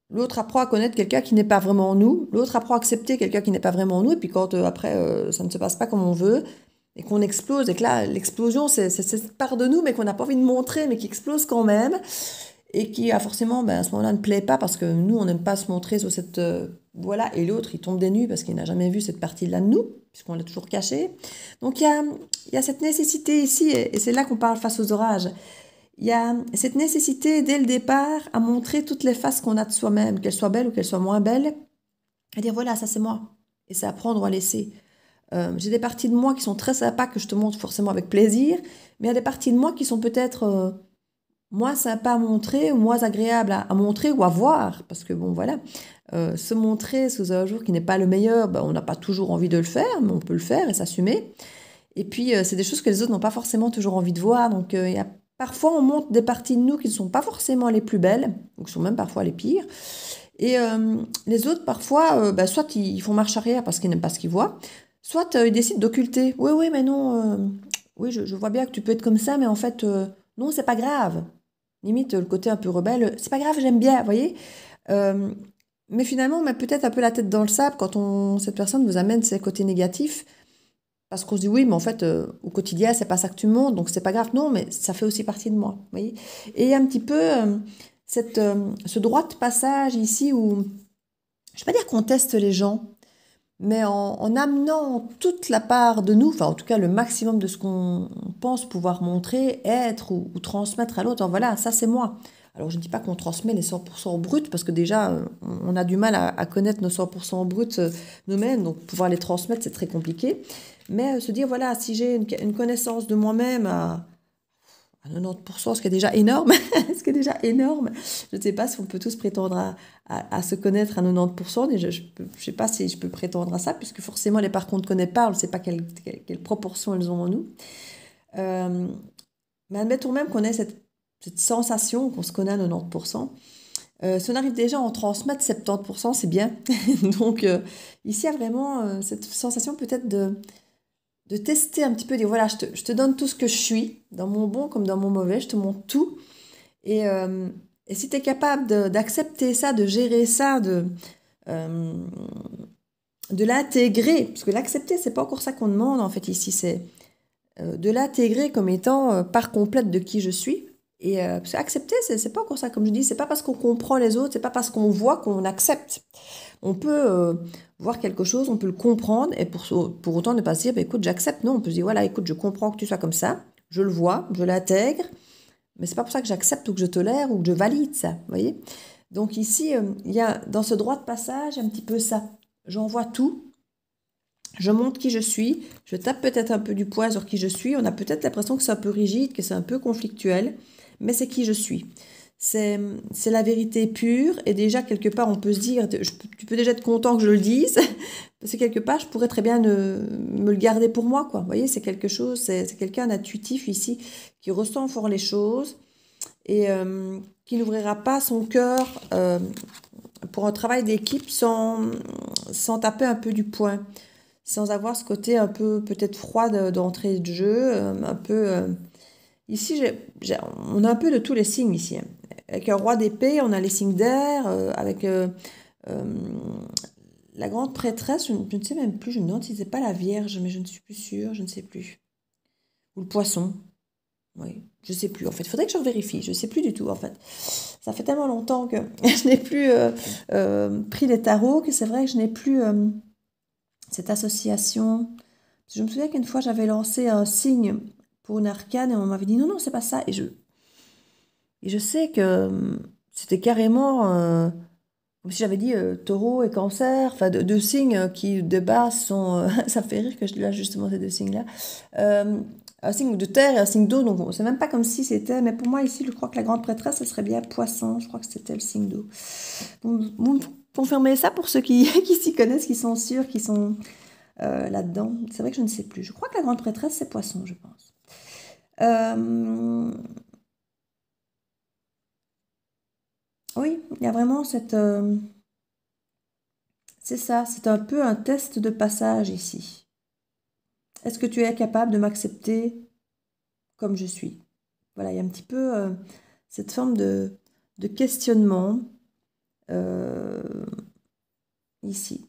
L'autre apprend à connaître quelqu'un qui n'est pas vraiment nous, l'autre apprend à accepter quelqu'un qui n'est pas vraiment nous, et puis quand après ça ne se passe pas comme on veut, et qu'on explose, et que là l'explosion c'est cette part de nous, mais qu'on n'a pas envie de montrer, mais qui explose quand même, et qui a forcément, ben, à ce moment-là, ne plaît pas, parce que nous on n'aime pas se montrer sur cette voilà, et l'autre il tombe des nues parce qu'il n'a jamais vu cette partie-là de nous, puisqu'on l'a toujours cachée. Donc il y a cette nécessité ici, et c'est là qu'on parle face aux orages. Il y a cette nécessité, dès le départ, à montrer toutes les faces qu'on a de soi-même, qu'elles soient belles ou qu'elles soient moins belles, à dire voilà, ça c'est moi. Et c'est apprendre à laisser. J'ai des parties de moi qui sont très sympas, que je te montre forcément avec plaisir, mais il y a des parties de moi qui sont peut-être moins sympas à montrer, ou moins agréables à montrer ou à voir. Parce que bon, voilà, se montrer sous un jour qui n'est pas le meilleur, ben, on n'a pas toujours envie de le faire, mais on peut le faire et s'assumer. Et puis, c'est des choses que les autres n'ont pas forcément toujours envie de voir. Donc, il y a, parfois, on montre des parties de nous qui ne sont pas forcément les plus belles, ou qui sont même parfois les pires. Et les autres, parfois, bah, soit ils font marche arrière parce qu'ils n'aiment pas ce qu'ils voient, soit ils décident d'occulter. Oui, oui, mais non, oui, je vois bien que tu peux être comme ça, mais en fait, non, c'est pas grave. Limite, le côté un peu rebelle, c'est pas grave, j'aime bien, vous voyez. Euh, mais finalement, on met peut-être un peu la tête dans le sable quand cette personne vous amène ses côtés négatifs. Parce qu'on se dit oui, mais en fait, au quotidien, c'est pas ça que tu montres, donc c'est pas grave. Non, mais ça fait aussi partie de moi. Vous voyez. Et il y a un petit peu ce droit de passage ici où, je ne vais pas dire qu'on teste les gens, mais en amenant toute la part de nous, enfin en tout cas le maximum de ce qu'on pense pouvoir montrer, être ou transmettre à l'autre. Alors voilà, ça c'est moi. Alors je ne dis pas qu'on transmet les 100% bruts, parce que déjà on a du mal à connaître nos 100% bruts nous-mêmes, donc pouvoir les transmettre c'est très compliqué. Mais se dire, voilà, si j'ai une connaissance de moi-même à 90%, ce qui est déjà énorme, ce qui est déjà énorme. Je ne sais pas si on peut tous prétendre à se connaître à 90%, et je ne sais pas si je peux prétendre à ça, puisque forcément les parts qu'on ne connaît pas, on ne sait pas quelle proportion elles ont en nous. Euh, mais admettons même qu'on ait cette sensation qu'on se connaît à 90%. Si on arrive déjà à en transmettre 70%, c'est bien. Donc ici, il y a vraiment cette sensation peut-être de tester un petit peu, dire voilà, je te donne tout ce que je suis, dans mon bon comme dans mon mauvais, je te montre tout. Et, euh, et si tu es capable d'accepter ça, de gérer ça, euh, de l'intégrer, parce que l'accepter, c'est pas encore ça qu'on demande en fait ici, c'est de l'intégrer comme étant part complète de qui je suis. Et parce que accepter, c'est pas encore ça, comme je dis, c'est pas parce qu'on comprend les autres, c'est pas parce qu'on voit qu'on accepte. On peut voir quelque chose, on peut le comprendre, et pour autant ne pas se dire, bah, écoute, j'accepte. Non, on peut se dire, voilà, écoute, je comprends que tu sois comme ça, je le vois, je l'intègre, mais c'est pas pour ça que j'accepte ou que je tolère ou que je valide ça, vous voyez. Donc ici, il y a dans ce droit de passage un petit peu ça. J'envoie tout, je montre qui je suis, je tape peut-être un peu du poids sur qui je suis, on a peut-être l'impression que c'est un peu rigide, que c'est un peu conflictuel, mais c'est qui je suis. C'est la vérité pure, et déjà quelque part on peut se dire, tu peux déjà être content que je le dise, parce que quelque part je pourrais très bien me le garder pour moi, quoi. Vous voyez, c'est quelque chose, c'est quelqu'un d'intuitif ici, qui ressent fort les choses, et qui n'ouvrira pas son cœur pour un travail d'équipe sans taper un peu du poing, sans avoir ce côté un peu peut-être froid d'entrée de jeu, un peu... Ici, on a un peu de tous les signes ici, hein. Avec un roi d'épée, on a les signes d'air, avec euh, la grande prêtresse, je ne sais même plus, je me demande si c'est pas la Vierge, mais je ne suis plus sûre, je ne sais plus. Ou le poisson, oui, je sais plus. En fait, il faudrait que je vérifie, je ne sais plus du tout, en fait. Ça fait tellement longtemps que je n'ai plus pris les tarots, que c'est vrai que je n'ai plus cette association. Je me souviens qu'une fois, j'avais lancé un signe pour une arcane, et on m'avait dit non, non, c'est pas ça. Et je sais que c'était carrément, comme si j'avais dit taureau et cancer, enfin deux signes qui de base sont, ça me fait rire que je là justement ces deux signes-là, un signe de terre et un signe d'eau, donc bon, c'est même pas comme si c'était, mais pour moi ici, je crois que la grande prêtresse, ce serait bien poisson, je crois que c'était le signe d'eau. Vous me confirmez ça pour ceux qui s'y connaissent, qui sont sûrs, qui sont là-dedans. C'est vrai que je ne sais plus. Je crois que la grande prêtresse, c'est poisson, je pense. Euh, Oui, il y a vraiment cette... c'est ça, c'est un peu un test de passage ici. Est-ce que tu es capable de m'accepter comme je suis? Voilà, il y a un petit peu cette forme de questionnement euh, ici.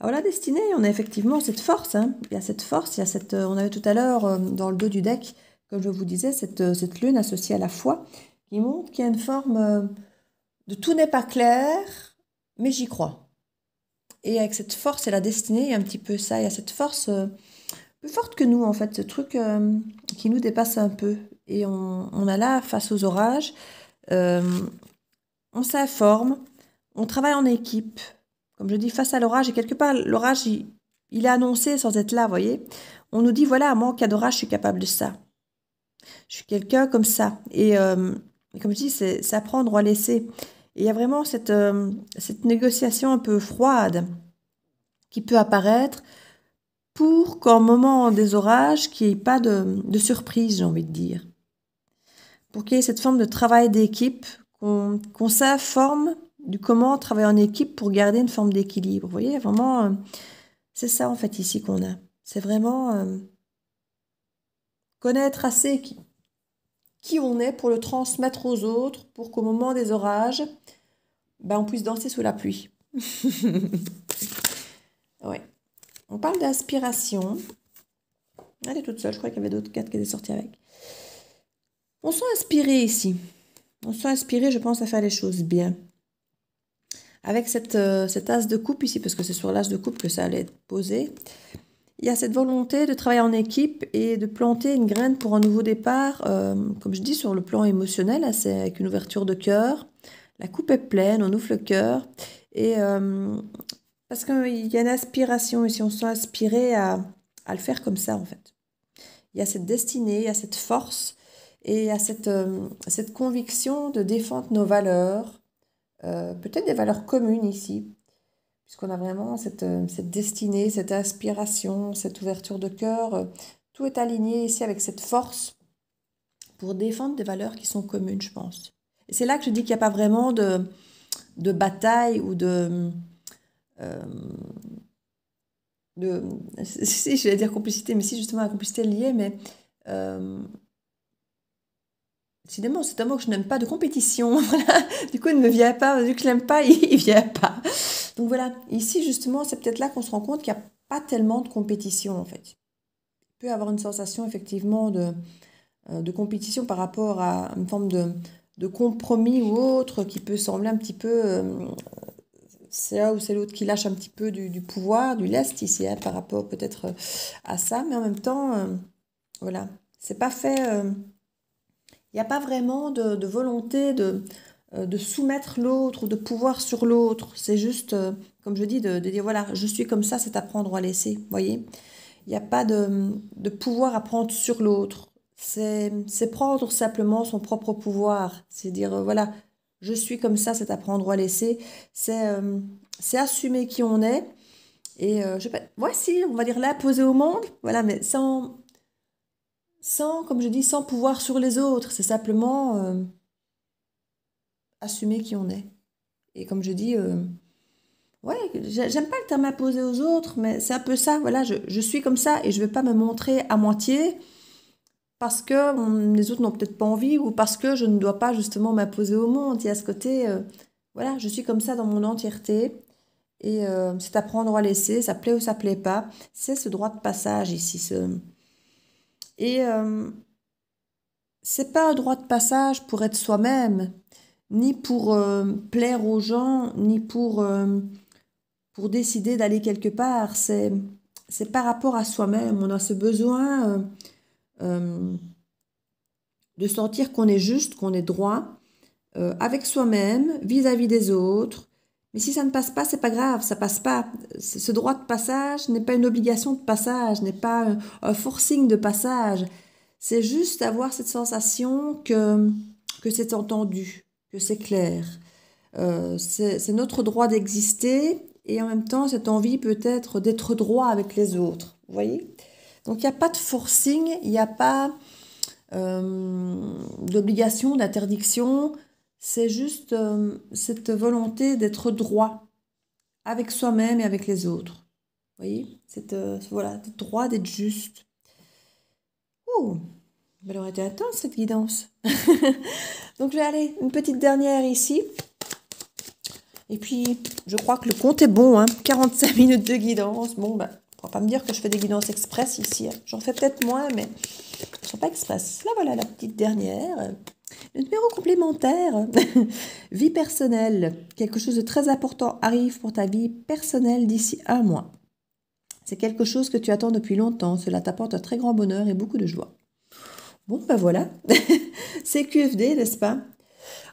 Alors la destinée, on a effectivement cette force, hein. Il y a cette force, il y a cette, on avait tout à l'heure dans le dos du deck, comme je vous disais, cette lune associée à la foi, qui montre qu'il y a une forme de tout n'est pas clair, mais j'y crois. Et avec cette force et la destinée, il y a un petit peu ça, il y a cette force plus forte que nous, en fait, ce truc qui nous dépasse un peu. Et on a là, face aux orages, euh, on s'informe, on travaille en équipe. Comme je dis, face à l'orage, et quelque part, l'orage, il est annoncé sans être là, vous voyez. On nous dit, voilà, moi, en cas d'orage, je suis capable de ça. Je suis quelqu'un comme ça. Et comme je dis, c'est à prendre ou à laisser. Et il y a vraiment cette négociation un peu froide qui peut apparaître pour qu'en moment des orages, qu'il n'y ait pas de surprise, j'ai envie de dire. Pour qu'il y ait cette forme de travail d'équipe, qu'on s'informe du comment travailler en équipe pour garder une forme d'équilibre. Vous voyez, vraiment, c'est ça en fait ici qu'on a. C'est vraiment connaître assez qui on est pour le transmettre aux autres, pour qu'au moment des orages, ben, on puisse danser sous la pluie. Ouais. On parle d'inspiration. Elle est toute seule, je crois qu'il y avait d'autres cartes qui étaient sorties avec. On s'est inspiré ici. On s'est inspiré, je pense, à faire les choses bien. Avec cet as de coupe ici, parce que c'est sur l'as de coupe que ça allait être posé, il y a cette volonté de travailler en équipe et de planter une graine pour un nouveau départ, comme je dis, sur le plan émotionnel, hein, c'est avec une ouverture de cœur. La coupe est pleine, on ouvre le cœur. Et parce qu'il y a une aspiration ici, on se sent inspiré à le faire comme ça, en fait. Il y a cette destinée, il y a cette force et il y a cette conviction de défendre nos valeurs, peut-être des valeurs communes ici, puisqu'on a vraiment cette destinée, cette inspiration, cette ouverture de cœur. Tout est aligné ici avec cette force pour défendre des valeurs qui sont communes, je pense. Et c'est là que je dis qu'il n'y a pas vraiment de bataille ou euh, de... Si, je vais dire complicité, mais si justement la complicité est liée, mais... Décidément, c'est un mot que je n'aime pas, de compétition. Voilà. Du coup, il ne me vient pas. Vu que je l'aime pas, il ne vient pas. Donc voilà, ici justement, c'est peut-être là qu'on se rend compte qu'il n'y a pas tellement de compétition en fait. Il peut y avoir une sensation effectivement de compétition par rapport à une forme de compromis ou autre qui peut sembler un petit peu... c'est là ou c'est l'autre qui lâche un petit peu du pouvoir, du lest ici, hein, par rapport peut-être à ça. Mais en même temps, voilà, c'est pas fait... il n'y a pas vraiment de volonté de soumettre l'autre ou de pouvoir sur l'autre. C'est juste, comme je dis, de dire, voilà, je suis comme ça, c'est à prendre ou à laisser. Vous voyez? Il n'y a pas de pouvoir à prendre sur l'autre. C'est prendre simplement son propre pouvoir. C'est dire, voilà, je suis comme ça, c'est à prendre ou à laisser. C'est assumer qui on est. Et je sais pas, voici, on va dire l'imposer au monde. Voilà, mais sans, comme je dis, sans pouvoir sur les autres. C'est simplement assumer qui on est. Et comme je dis, ouais, j'aime pas le terme imposé aux autres, mais c'est un peu ça. Voilà, je suis comme ça et je vais pas me montrer à moitié parce que les autres n'ont peut-être pas envie ou parce que je ne dois pas justement m'imposer au monde. Il y a ce côté, voilà, je suis comme ça dans mon entièreté. Et c'est à prendre ou à laisser, ça plaît ou ça plaît pas. C'est ce droit de passage ici. Et c'est pas un droit de passage pour être soi-même, ni pour plaire aux gens, ni pour décider d'aller quelque part. C'est par rapport à soi-même. On a ce besoin euh, de sentir qu'on est juste, qu'on est droit, avec soi-même, vis-à-vis des autres. Mais si ça ne passe pas, c'est pas grave, ça passe pas. Ce droit de passage n'est pas une obligation de passage, n'est pas un forcing de passage. C'est juste avoir cette sensation que c'est entendu, que c'est clair. C'est notre droit d'exister et en même temps cette envie peut-être d'être droit avec les autres. Vous voyez? Donc il n'y a pas de forcing, il n'y a pas d'obligation, d'interdiction. c'est juste cette volonté d'être droit avec soi-même et avec les autres. Vous voyez? Voilà, d'être droit, d'être juste. Oh, elle aurait été intense cette guidance. Donc je vais aller une petite dernière ici. Et puis, je crois que le compte est bon, hein. 45 minutes de guidance. Bon, ben, on va pas me dire que je fais des guidances express ici, hein. J'en fais peut-être moins, mais elles ne sont pas express. Là, voilà la petite dernière. Le numéro complémentaire. Vie personnelle. Quelque chose de très important arrive pour ta vie personnelle d'ici un mois. C'est quelque chose que tu attends depuis longtemps. Cela t'apporte un très grand bonheur et beaucoup de joie. Bon, ben voilà. C'est QFD, n'est-ce pas?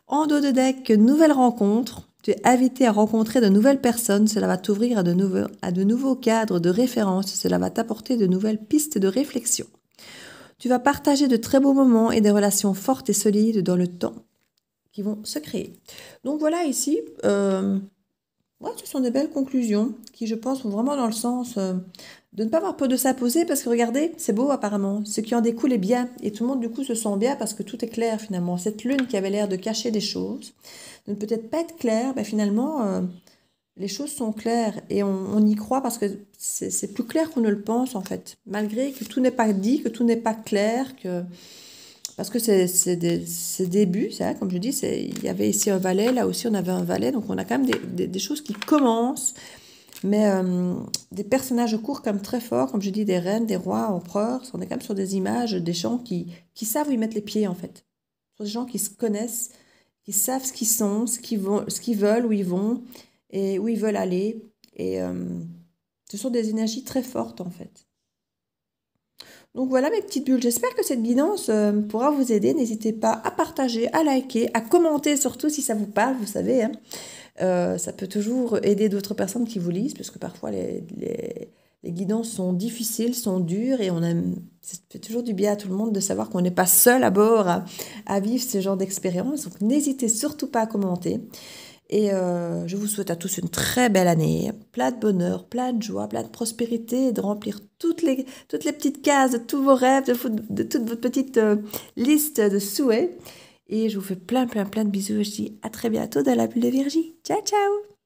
En dos de deck, nouvelle rencontre. Tu es invité à rencontrer de nouvelles personnes. Cela va t'ouvrir à de nouveaux cadres de référence. Cela va t'apporter de nouvelles pistes de réflexion. Tu vas partager de très beaux moments et des relations fortes et solides dans le temps qui vont se créer. Donc voilà ici, ouais, ce sont des belles conclusions qui, je pense, vont vraiment dans le sens de ne pas avoir peur de s'imposer parce que regardez, c'est beau apparemment. Ce qui en découle est bien et tout le monde du coup se sent bien parce que tout est clair finalement. Cette lune qui avait l'air de cacher des choses, de ne peut-être pas être claire, ben, finalement, les choses sont claires et on y croit parce que c'est plus clair qu'on ne le pense en fait. Malgré que tout n'est pas dit, que tout n'est pas clair, parce que c'est des débuts, ça, comme je dis, il y avait ici un valet, là aussi on avait un valet, donc on a quand même des choses qui commencent, mais des personnages courts comme très forts, comme je dis, des reines, des rois, empereurs, on est quand même sur des images, des gens qui savent où ils mettent les pieds en fait. Ce sont des gens qui se connaissent, qui savent ce qu'ils sont, ce qu'ils veulent, où ils vont et où ils veulent aller. Et ce sont des énergies très fortes en fait. Donc voilà mes petites bulles, j'espère que cette guidance pourra vous aider. N'hésitez pas à partager, à liker, à commenter surtout si ça vous parle, vous savez. Hein. Ça peut toujours aider d'autres personnes qui vous lisent, parce que parfois les guidances sont difficiles, sont dures, et ça fait toujours du bien à tout le monde de savoir qu'on n'est pas seul à bord à vivre ce genre d'expérience. Donc n'hésitez surtout pas à commenter. Et je vous souhaite à tous une très belle année, plein de bonheur, plein de joie, plein de prospérité, et de remplir toutes les petites cases de tous vos rêves, de toute votre petite liste de souhaits. Et je vous fais plein de bisous. Je dis à très bientôt dans la bulle de Virgie. Ciao, ciao!